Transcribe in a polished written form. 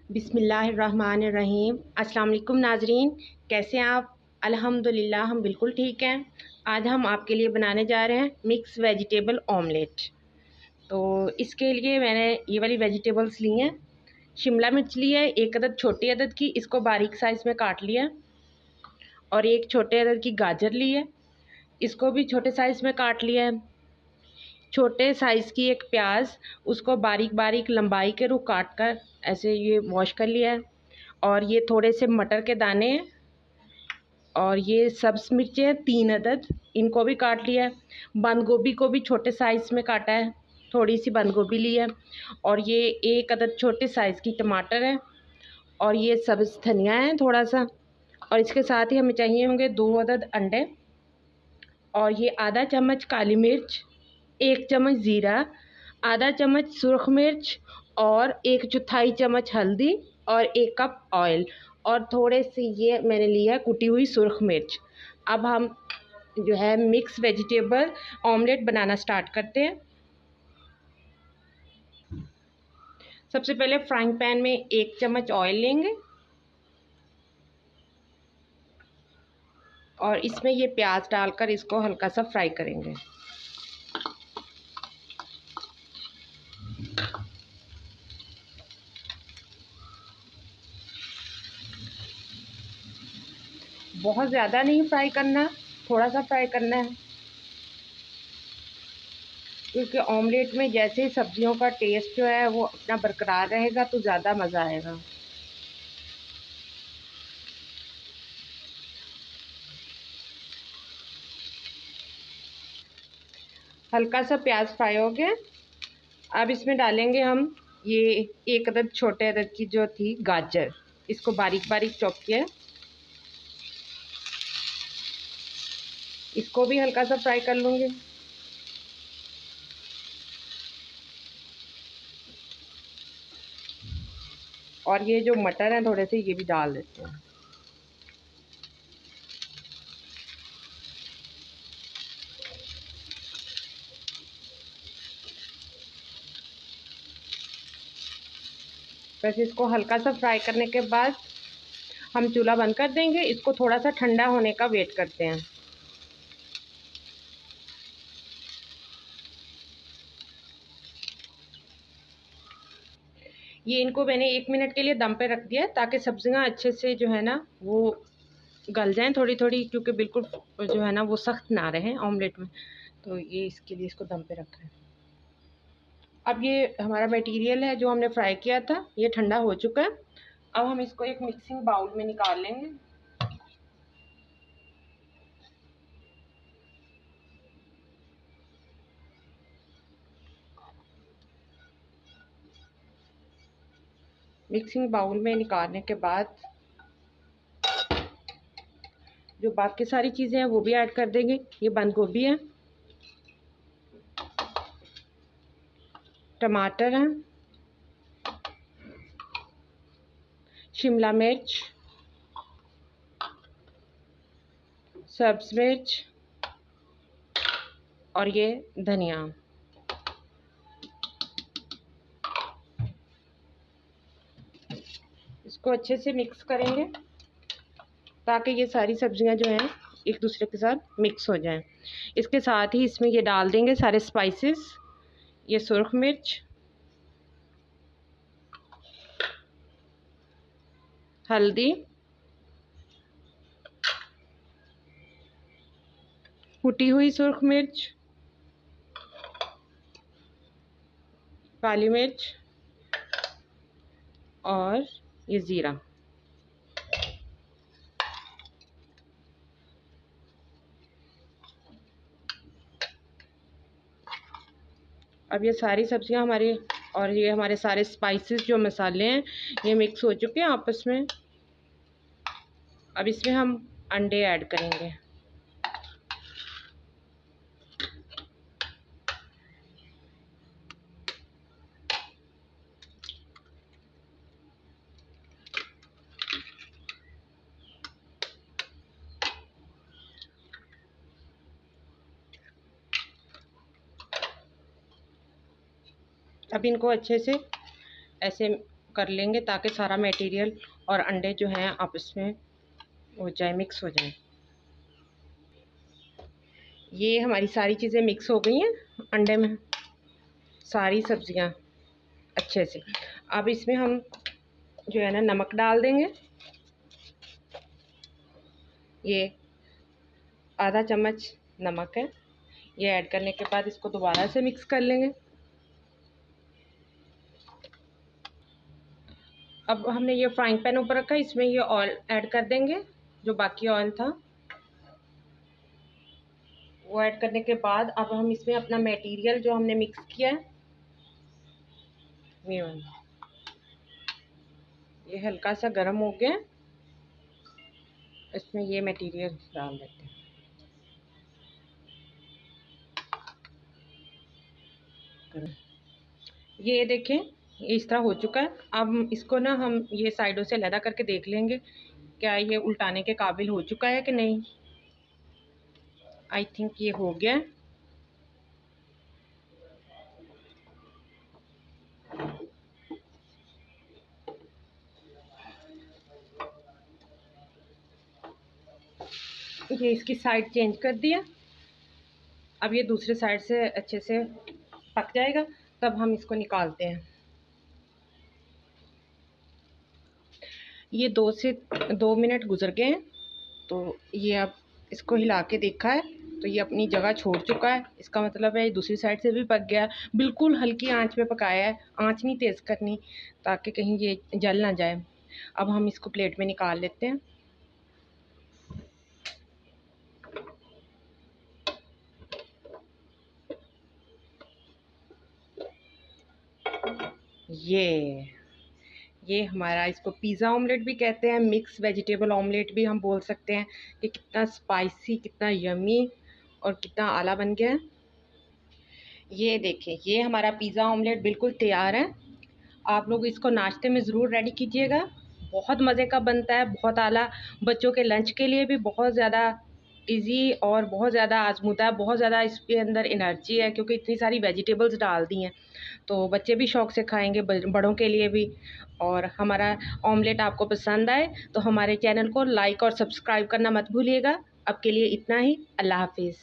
बिस्मिल्लाहिर्रहमानिर्रहीम। अस्सलाम वालेकुम नाजरीन, कैसे हैं आप? अल्हम्दुलिल्लाह हम बिल्कुल ठीक हैं। आज हम आपके लिए बनाने जा रहे हैं मिक्स वेजिटेबल ऑमलेट। तो इसके लिए मैंने ये वाली वेजिटेबल्स ली हैं। शिमला मिर्च ली है, एक अदद छोटी अदद की, इसको बारीक साइज़ में काट लिया। और एक छोटे अदद की गाजर ली है, इसको भी छोटे साइज़ में काट लिया है। छोटे साइज़ की एक प्याज, उसको बारीक बारीक लंबाई के रुख काट कर ऐसे ये वॉश कर लिया है। और ये थोड़े से मटर के दाने हैं। और ये सब्ज़ मिर्चें हैं 3 अदद, इनको भी काट लिया है। बंद गोभी को भी छोटे साइज़ में काटा है, थोड़ी सी बंद गोभी ली है। और ये एक अदद छोटे साइज़ की टमाटर है। और ये सब्ज़ धनिया है थोड़ा सा। और इसके साथ ही हमें चाहिए होंगे 2 अदद अंडे। और ये आधा चम्मच काली मिर्च, 1 चम्मच ज़ीरा, आधा चम्मच सुरख मिर्च, और 1/4 चम्मच हल्दी, और 1 कप ऑयल, और थोड़े से ये मैंने लिया है कुटी हुई सुरख मिर्च। अब हम जो है मिक्स वेजिटेबल ऑमलेट बनाना स्टार्ट करते हैं। सबसे पहले फ्राइंग पैन में 1 चम्मच ऑयल लेंगे और इसमें ये प्याज डालकर इसको हल्का सा फ्राई करेंगे। बहुत ज़्यादा नहीं फ्राई करना, थोड़ा सा फ्राई करना है, क्योंकि ऑमलेट में जैसे ही सब्जियों का टेस्ट जो है वो अपना बरकरार रहेगा तो ज़्यादा मज़ा आएगा। हल्का सा प्याज फ्राई हो गया। अब इसमें डालेंगे हम ये एक अदद छोटे अदद की जो थी गाजर, इसको बारीक बारीक चॉप किया। इसको भी हल्का सा फ्राई कर लूँगी। और ये जो मटर हैं थोड़े से ये भी डाल देते हैं। बस इसको हल्का सा फ्राई करने के बाद हम चूल्हा बंद कर देंगे। इसको थोड़ा सा ठंडा होने का वेट करते हैं। ये इनको मैंने 1 मिनट के लिए दम पे रख दिया ताकि सब्जियां अच्छे से जो है ना वो गल जाएं थोड़ी थोड़ी, क्योंकि बिल्कुल जो है ना वो सख्त ना रहे ऑमलेट में। तो ये इसके लिए इसको दम पे रखा है। अब ये हमारा मटेरियल है जो हमने फ्राई किया था, ये ठंडा हो चुका है। अब हम इसको एक मिक्सिंग बाउल में निकाल लेंगे। मिक्सिंग बाउल में निकालने के बाद जो बाकी सारी चीज़ें हैं वो भी ऐड कर देंगे। ये बंद गोभी है, टमाटर हैं, शिमला मिर्च, सब्ज़ मिर्च, और ये धनिया। इसको अच्छे से मिक्स करेंगे ताकि ये सारी सब्जियां जो हैं एक दूसरे के साथ मिक्स हो जाएं। इसके साथ ही इसमें ये डाल देंगे सारे स्पाइसेस। ये सुरख मिर्च, हल्दी, कुटी हुई सुरख मिर्च, काली मिर्च, और ये ज़ीरा। अब ये सारी सब्जियां हमारी और ये हमारे सारे स्पाइसेस जो मसाले हैं ये मिक्स हो चुके हैं आपस में। अब इसमें हम अंडे ऐड करेंगे। अब इनको अच्छे से ऐसे कर लेंगे ताकि सारा मटेरियल और अंडे जो हैं आपस में हो जाए, मिक्स हो जाए। ये हमारी सारी चीज़ें मिक्स हो गई हैं अंडे में, सारी सब्जियां अच्छे से। अब इसमें हम जो है ना नमक डाल देंगे, ये आधा चम्मच नमक है। ये ऐड करने के बाद इसको दोबारा से मिक्स कर लेंगे। अब हमने ये फ्राइंग पैन ऊपर रखा है, इसमें ये ऑयल ऐड कर देंगे, जो बाकी ऑयल था वो ऐड करने के बाद अब हम इसमें अपना मटेरियल जो हमने मिक्स किया है ये हल्का सा गर्म हो गया, इसमें ये मटेरियल डाल देते हैं। ये देखें ये इस तरह हो चुका है। अब इसको ना हम ये साइडों से अलग करके देख लेंगे क्या ये उल्टाने के काबिल हो चुका है कि नहीं। आई थिंक ये हो गया। ये इसकी साइड चेंज कर दिया, अब ये दूसरे साइड से अच्छे से पक जाएगा, तब हम इसको निकालते हैं। ये 2 मिनट गुजर गए हैं, तो ये अब इसको हिला के देखा है तो ये अपनी जगह छोड़ चुका है। इसका मतलब है दूसरी साइड से भी पक गया। बिल्कुल हल्की आंच पे पकाया है, आंच नहीं तेज़ करनी ताकि कहीं ये जल ना जाए। अब हम इसको प्लेट में निकाल लेते हैं। ये हमारा, इसको पिज़्ज़ा ऑमलेट भी कहते हैं, मिक्स वेजिटेबल ऑमलेट भी हम बोल सकते हैं कि कितना स्पाइसी, कितना यमी और कितना आला बन गया है। ये देखें ये हमारा पिज़्ज़ा ऑमलेट बिल्कुल तैयार है। आप लोग इसको नाश्ते में ज़रूर रेडी कीजिएगा, बहुत मज़े का बनता है, बहुत आला। बच्चों के लंच के लिए भी बहुत ज़्यादा इजी और बहुत ज़्यादा आजमूदा है, बहुत ज़्यादा इसके अंदर एनर्जी है क्योंकि इतनी सारी वेजिटेबल्स डाल दी हैं, तो बच्चे भी शौक़ से खाएंगे, बड़ों के लिए भी। और हमारा ऑमलेट आपको पसंद आए तो हमारे चैनल को लाइक और सब्सक्राइब करना मत भूलिएगा। अब के लिए इतना ही, अल्लाह हाफिज़।